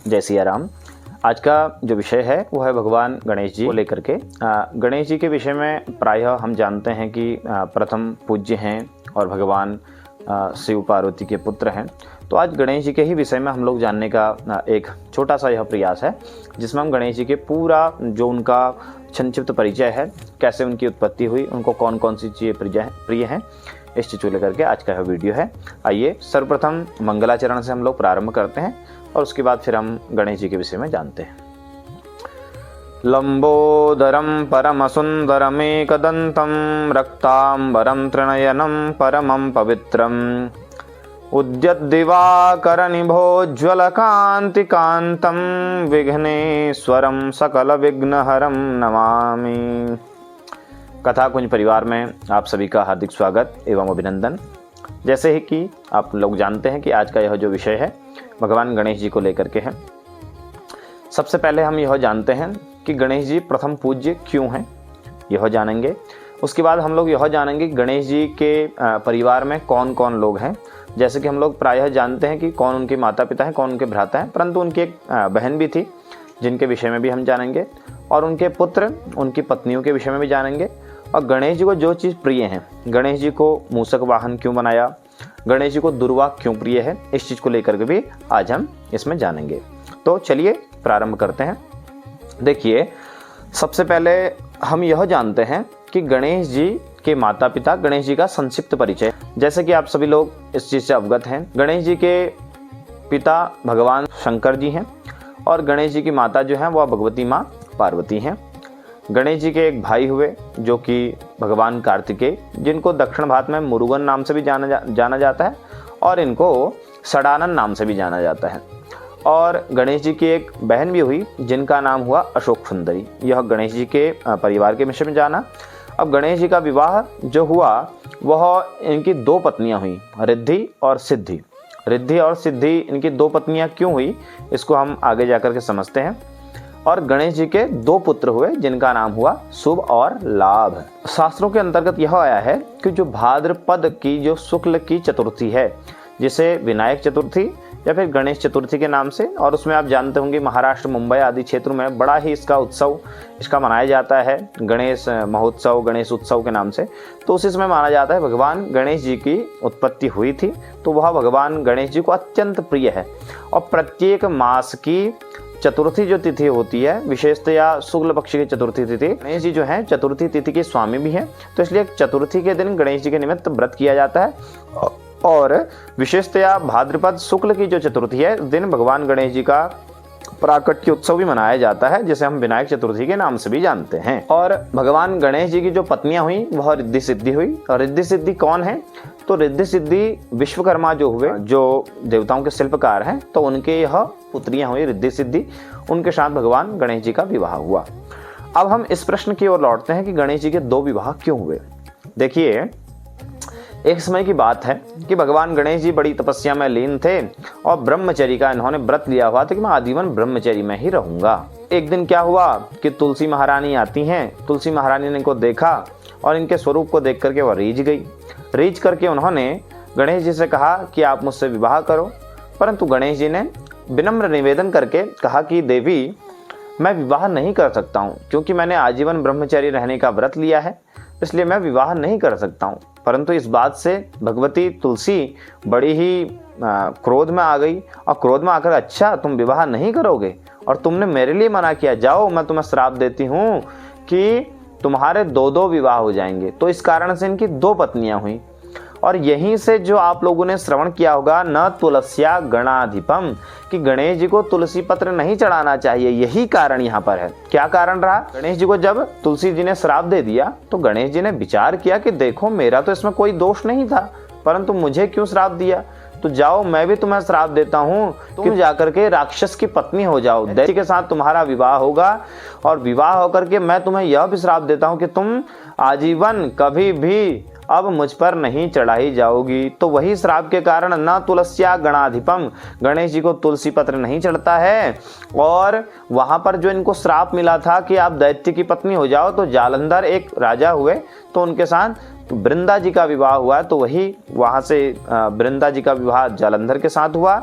जय सिया राम। आज का जो विषय है वो है भगवान गणेश जी को लेकर के। गणेश जी के विषय में प्रायः हम जानते हैं कि प्रथम पूज्य हैं और भगवान शिव पार्वती के पुत्र हैं। तो आज गणेश जी के ही विषय में हम लोग जानने का एक छोटा सा यह प्रयास है, जिसमें हम गणेश जी के पूरा जो उनका संक्षिप्त परिचय है, कैसे उनकी उत्पत्ति हुई, उनको कौन कौन सी चीज़ें प्रिय हैं, इस चीज़ को लेकर के आज का यह वीडियो है। आइए सर्वप्रथम मंगलाचरण से हम लोग प्रारंभ करते हैं और उसके बाद फिर हम गणेश जी के विषय में जानते हैं। लंबोदरम परम सुंदरमेकदंतम रक्तांबरम त्रिनयनम परमं पवित्रम उद्यद्दिवाकरनिभोज्ज्वलकान्तिकान्तं विघ्नेश्वरं सकलविघ्नहरं नमामि। कथा कुंज परिवार में आप सभी का हार्दिक स्वागत एवं अभिनंदन। जैसे ही कि आप लोग जानते हैं कि आज का यह जो विषय है भगवान गणेश जी को लेकर के है। सबसे पहले हम यह जानते हैं कि गणेश जी प्रथम पूज्य क्यों हैं, यह जानेंगे। उसके बाद हम लोग यह जानेंगे कि गणेश जी के परिवार में कौन कौन लोग हैं। जैसे कि हम लोग प्रायः जानते हैं कि कौन उनके माता पिता हैं, कौन उनके भ्राता हैं, परंतु उनकी एक बहन भी थी जिनके विषय में भी हम जानेंगे, और उनके पुत्र, उनकी पत्नियों के विषय में भी जानेंगे। और गणेश जी को जो चीज़ प्रिय हैं, गणेश जी को मूषक वाहन क्यों बनाया, गणेश जी को दुर्वा क्यों प्रिय है, इस चीज़ को लेकर के भी आज हम इसमें जानेंगे। तो चलिए प्रारंभ करते हैं। देखिए, सबसे पहले हम यह जानते हैं कि गणेश जी के माता पिता, गणेश जी का संक्षिप्त परिचय। जैसे कि आप सभी लोग इस चीज़ से अवगत हैं, गणेश जी के पिता भगवान शंकर जी हैं और गणेश जी की माता जो हैं वह भगवती माँ पार्वती हैं। गणेश जी के एक भाई हुए जो कि भगवान कार्तिकेय, जिनको दक्षिण भारत में मुरुगन नाम से भी जाना जाता है और इनको षडानन नाम से भी जाना जाता है। और गणेश जी की एक बहन भी हुई जिनका नाम हुआ अशोक सुंदरी। यह गणेश जी के परिवार के विषय में जाना। अब गणेश जी का विवाह जो हुआ वह इनकी दो पत्नियां हुई, रिद्धि और सिद्धि। रिद्धि और सिद्धि इनकी दो पत्नियां क्यों हुई, इसको हम आगे जाकर के समझते हैं। और गणेश जी के दो पुत्र हुए जिनका नाम हुआ शुभ और लाभ। शास्त्रों के अंतर्गत यह आया है कि जो भाद्रपद की जो शुक्ल की चतुर्थी है, जिसे विनायक चतुर्थी या फिर गणेश चतुर्थी के नाम से, और उसमें आप जानते होंगे महाराष्ट्र, मुंबई आदि क्षेत्रों में बड़ा ही इसका उत्सव मनाया जाता है, गणेश महोत्सव, गणेश उत्सव के नाम से। तो उसी समय माना जाता है भगवान गणेश जी की उत्पत्ति हुई थी, तो वह भगवान गणेश जी को अत्यंत प्रिय है। और प्रत्येक मास की चतुर्थी जो तिथि होती है, विशेषतया शुक्ल पक्ष की चतुर्थी तिथि, गणेश जी जो है चतुर्थी तिथि के स्वामी भी हैं, तो इसलिए चतुर्थी के दिन गणेश जी के निमित्त व्रत किया जाता है। और विशेषतया भाद्रपद शुक्ल की जो चतुर्थी है, उस दिन भगवान गणेश जी का प्राकट्य उत्सव भी मनाया जाता है, जिसे हम विनायक चतुर्थी के नाम से भी जानते हैं। और भगवान गणेश जी की जो पत्नियां हुई वह रिद्धि सिद्धि हुई। और रिद्धि सिद्धि कौन है, तो रिद्धि सिद्धि विश्वकर्मा जो हुए, जो देवताओं के शिल्पकार हैं, तो उनके यह पुत्रियां हुई रिद्धि सिद्धि। उनके साथ भगवान गणेश जी का विवाह हुआ। अब हम इस प्रश्न की ओर लौटते हैं कि गणेश जी के दो विवाह क्यों हुए। देखिए, एक समय की बात है कि भगवान गणेश जी बड़ी तपस्या में लीन थे और ब्रह्मचर्य का इन्होंने व्रत लिया हुआ था कि मैं आजीवन ब्रह्मचर्य में ही रहूंगा। एक दिन क्या हुआ कि तुलसी महारानी आती हैं। तुलसी महारानी ने इनको देखा और इनके स्वरूप को देख करके वह रीझ गई। रीझ करके उन्होंने गणेश जी से कहा कि आप मुझसे विवाह करो। परंतु गणेश जी ने विनम्र निवेदन करके कहा कि देवी, मैं विवाह नहीं कर सकता हूँ, क्योंकि मैंने आजीवन ब्रह्मचारी रहने का व्रत लिया है, इसलिए मैं विवाह नहीं कर सकता हूँ। परंतु इस बात से भगवती तुलसी बड़ी ही क्रोध में आ गई और क्रोध में आकर, अच्छा तुम विवाह नहीं करोगे और तुमने मेरे लिए मना किया, जाओ मैं तुम्हें श्राप देती हूँ कि तुम्हारे दो दो विवाह हो जाएंगे। तो इस कारण से इनकी दो पत्नियां हुई। और यहीं से जो आप लोगों ने श्रवण किया होगा, न तुलस्या गणाधिपम, कि गणेश जी को तुलसी पत्र नहीं चढ़ाना चाहिए, यही कारण यहाँ पर है। क्या कारण रहा, गणेश जी को जब तुलसी जी ने श्राप दे दिया तो गणेश जी ने विचार किया कि देखो, मेरा तो इसमें कोई दोष नहीं था, परंतु मुझे क्यों श्राप दिया, तो जाओ मैं भी तुम्हें श्राप देता हूँ, तुम जाकर के राक्षस की पत्नी हो जाओ, दैत्य के साथ तुम्हारा विवाह होगा। और विवाह होकर के मैं तुम्हें यह भी श्राप देता हूँ कि तुम आजीवन कभी भी अब मुझ पर नहीं चढ़ाई जाओगी। तो वही श्राप के कारण न तुलस्या गणाधिपम, गणेश जी को तुलसी पत्र नहीं चढ़ता है। और वहां पर जो इनको श्राप मिला था कि आप दैत्य की पत्नी हो जाओ, तो जालंधर एक राजा हुए, तो उनके साथ वृंदा जी का विवाह हुआ। तो वही वहाँ से वृंदा जी का विवाह जालंधर के साथ हुआ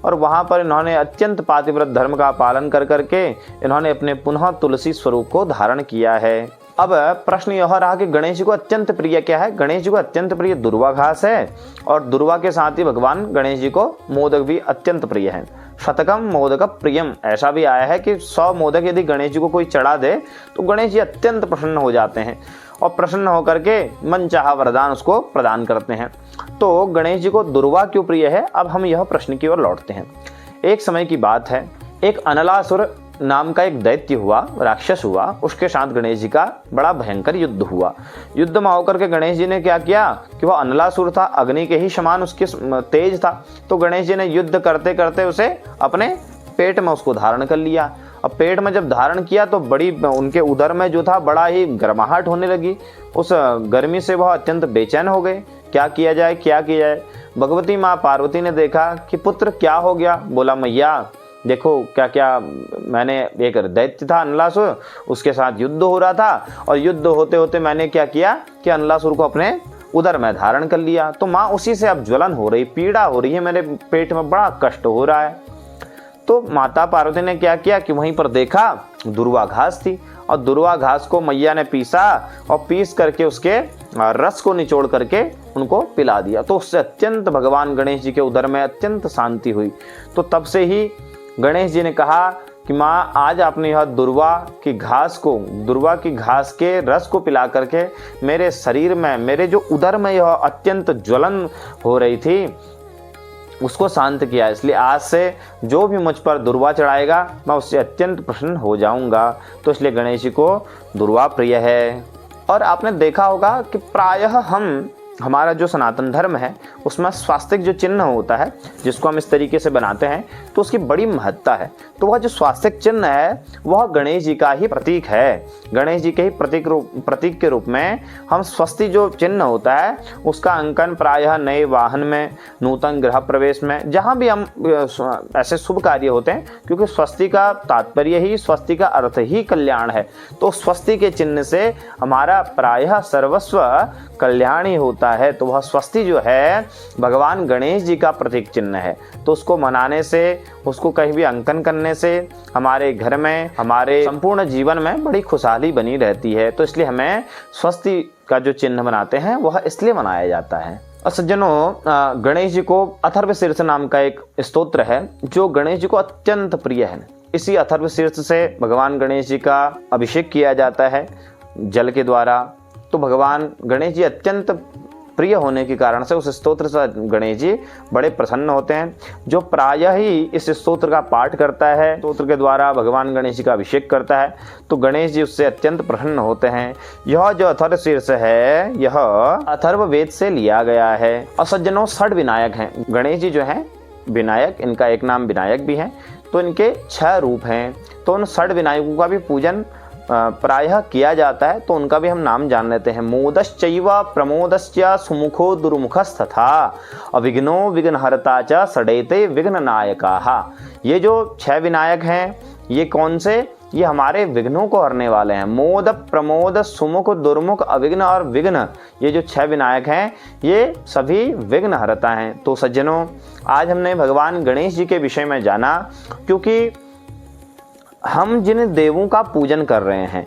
और वहाँ पर इन्होंने अत्यंत पातिव्रत धर्म का पालन कर करके इन्होंने अपने पुनः तुलसी स्वरूप को धारण किया है। अब प्रश्न यह रहा कि गणेश जी को अत्यंत प्रिय क्या है। गणेश जी को अत्यंत प्रिय दुर्वा घास है और दुर्वा के साथ ही भगवान गणेश जी को मोदक भी अत्यंत प्रिय है। शतकम मोदक प्रियम, ऐसा भी आया है कि 100 मोदक यदि गणेश जी को कोई चढ़ा दे तो गणेश जी अत्यंत प्रसन्न हो जाते हैं और प्रसन्न होकर के मनचाहा वरदान उसको प्रदान करते हैं। तो गणेश जी को दुर्वा क्यों प्रिय है, अब हम यह प्रश्न की ओर लौटते हैं। एक समय की बात है, एक अनलासुर नाम का एक दैत्य हुआ, राक्षस हुआ, उसके साथ गणेश जी का बड़ा भयंकर युद्ध हुआ। युद्ध में होकर के गणेश जी ने क्या किया कि वह अनलासुर था, अग्नि के ही समान उसके तेज था। तो गणेश जी ने युद्ध करते करते उसे अपने पेट में उसको धारण कर लिया। अब पेट में जब धारण किया तो बड़ी उनके उदर में जो था बड़ा ही गर्माहट होने लगी। उस गर्मी से वह अत्यंत बेचैन हो गए। क्या किया जाए, क्या किया जाए। भगवती माँ पार्वती ने देखा कि पुत्र क्या हो गया। बोला मैया देखो क्या क्या, मैंने एक दैत्य था अनलासुर, उसके साथ युद्ध हो रहा था और युद्ध होते होते मैंने क्या किया कि अनलासुर को अपने उदर में धारण कर लिया। तो माँ उसी से अब ज्वलन हो रही, पीड़ा हो रही है, मेरे पेट में बड़ा कष्ट हो रहा है। तो माता पार्वती ने क्या किया कि वहीं पर देखा दुर्वा घास थी और दुर्वा घास को मैया ने पीसा और पीस करके उसके रस को निचोड़ करके उनको पिला दिया। तो उससे अत्यंत भगवान गणेश जी के उदर में अत्यंत शांति हुई। तो तब से ही गणेश जी ने कहा कि माँ आज आपने यह दुर्वा की घास के रस को पिला करके मेरे शरीर में, मेरे जो उदर में यह अत्यंत ज्वलन हो रही थी उसको शांत किया। इसलिए आज से जो भी मुझ पर दुर्वा चढ़ाएगा मैं उससे अत्यंत प्रसन्न हो जाऊंगा। तो इसलिए गणेश जी को दुर्वा प्रिय है। और आपने देखा होगा कि प्रायः हमारा जो सनातन धर्म है उसमें स्वास्तिक जो चिन्ह होता है जिसको हम इस तरीके से बनाते हैं तो उसकी बड़ी महत्ता है। तो वह जो स्वास्तिक चिन्ह है वह गणेश जी का ही प्रतीक है। गणेश जी के ही प्रतीक के रूप में हम स्वस्ति जो चिन्ह होता है उसका अंकन प्रायः नए वाहन में, नूतन गृह प्रवेश में, जहाँ भी हम ऐसे शुभ कार्य होते हैं, क्योंकि स्वस्ति का तात्पर्य ही, स्वस्ति का अर्थ ही कल्याण है। तो स्वस्ति के चिन्ह से हमारा प्रायः सर्वस्व कल्याण ही होता है। तो वह स्वस्ति जो है भगवान गणेश जी का प्रतीक चिन्ह है। तो उसको मनाने से, उसको कहीं भी अंकन करने से हमारे घर में, हमारे संपूर्ण जीवन में बड़ी खुशहाली बनी रहती है। तो इसलिए हमें स्वस्ति का जो चिन्ह बनाते हैं वह इसलिए मनाया जाता है। और सज्जनों, गणेश जी को अथर्वशीर्ष नाम का एक स्तोत्र है जो गणेश जी को अत्यंत प्रिय है। इसी अथर्वशीर्ष से भगवान गणेश जी का अभिषेक किया जाता है जल के द्वारा। तो भगवान गणेश जी अत्यंत प्रिय होने के कारण से उस स्तोत्र से गणेश जी बड़े प्रसन्न होते हैं। जो प्रायः ही इस स्तोत्र का पाठ करता है, स्तोत्र के द्वारा भगवान गणेश जी का अभिषेक करता है, तो गणेश जी उससे अत्यंत प्रसन्न होते हैं। यह जो अथर्वशीर्ष है यह अथर्ववेद से लिया गया है। और सज्जनों, षड विनायक हैं गणेश जी जो हैं, विनायक, इनका एक नाम विनायक भी है। तो इनके 6 रूप हैं। तो उन षड विनायकों का भी पूजन प्रायः किया जाता है। तो उनका भी हम नाम जान लेते हैं। मोदश्चैव प्रमोदश्च सुमुखो दुर्मुखस्तथा अविघ्नो विघ्नहर्ता च षडेते विघ्ननायकाः। ये जो 6 विनायक हैं ये कौन से? ये हमारे विघ्नों को हरने वाले हैं। मोद, प्रमोद, सुमुख, दुर्मुख, अविघ्न और विघ्न, ये जो 6 विनायक हैं ये सभी विघ्न हरता हैं। तो सज्जनों, आज हमने भगवान गणेश जी के विषय में जाना, क्योंकि हम जिन देवों का पूजन कर रहे हैं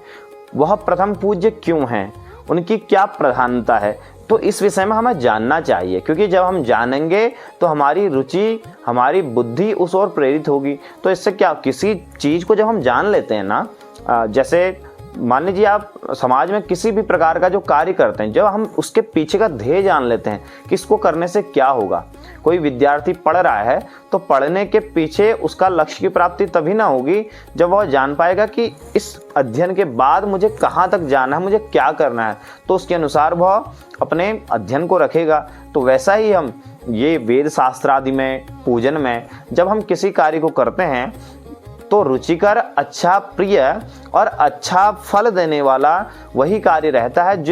वह प्रथम पूज्य क्यों हैं, उनकी क्या प्रधानता है, तो इस विषय में हमें जानना चाहिए। क्योंकि जब हम जानेंगे तो हमारी रुचि, हमारी बुद्धि उस ओर प्रेरित होगी। तो इससे क्या, किसी चीज़ को जब हम जान लेते हैं ना, जैसे मान लीजिए आप समाज में किसी भी प्रकार का जो कार्य करते हैं, जब हम उसके पीछे का ध्येय जान लेते हैं कि इसको करने से क्या होगा। कोई विद्यार्थी पढ़ रहा है तो पढ़ने के पीछे उसका लक्ष्य की प्राप्ति तभी ना होगी जब वह जान पाएगा कि इस अध्ययन के बाद मुझे कहाँ तक जाना है, मुझे क्या करना है, तो उसके अनुसार वह अपने अध्ययन को रखेगा। तो वैसा ही हम ये वेद शास्त्र आदि में, पूजन में जब हम किसी कार्य को करते हैं तो रुचिकर, अच्छा, प्रिय और अच्छा फल देने वाला वही कार्य रहता है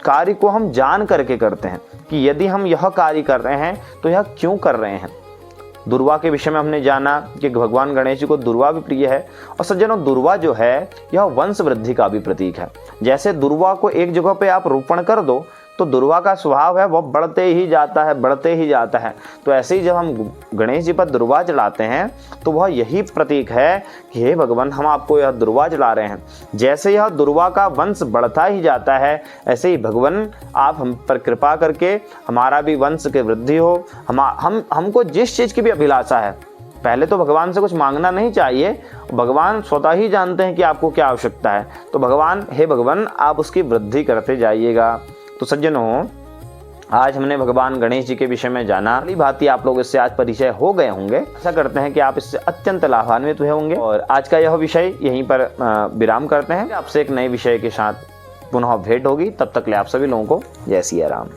कार्य को हम जान करके करते हैं कि यदि हम यह कार्य कर रहे हैं तो यह क्यों कर रहे हैं। दुर्वा के विषय में हमने जाना कि भगवान गणेश जी को दुर्वा भी प्रिय है। और सज्जनों, दुर्वा जो है यह वंश वृद्धि का भी प्रतीक है। जैसे दुर्वा को एक जगह पे आप रोपण कर दो तो दुर्वा का स्वभाव है वह बढ़ते ही जाता है, बढ़ते ही जाता है। तो ऐसे ही जब हम गणेश जी पर दुर्वा चढ़ाते हैं तो वह यही प्रतीक है कि हे भगवान, हम आपको यह दुर्वा चढ़ा रहे हैं। जैसे यह दुर्वा का वंश बढ़ता ही जाता है, ऐसे ही भगवान आप हम पर कृपा करके हमारा भी वंश की वृद्धि हो। हमको जिस चीज़ की भी अभिलाषा है, पहले तो भगवान से कुछ मांगना नहीं चाहिए, भगवान स्वतः ही जानते हैं कि आपको क्या आवश्यकता है। तो भगवान, हे भगवान, आप उसकी वृद्धि करते जाइएगा। तो सज्जनों, आज हमने भगवान गणेश जी के विषय में जाना। भली भांति आप लोग इससे आज परिचय हो गए होंगे। आशा करते हैं कि आप इससे अत्यंत लाभान्वित हुए होंगे। और आज का यह विषय यहीं पर विराम करते हैं। आपसे एक नए विषय के साथ पुनः भेंट होगी। तब तक ले आप सभी लोगों को जय सिया राम।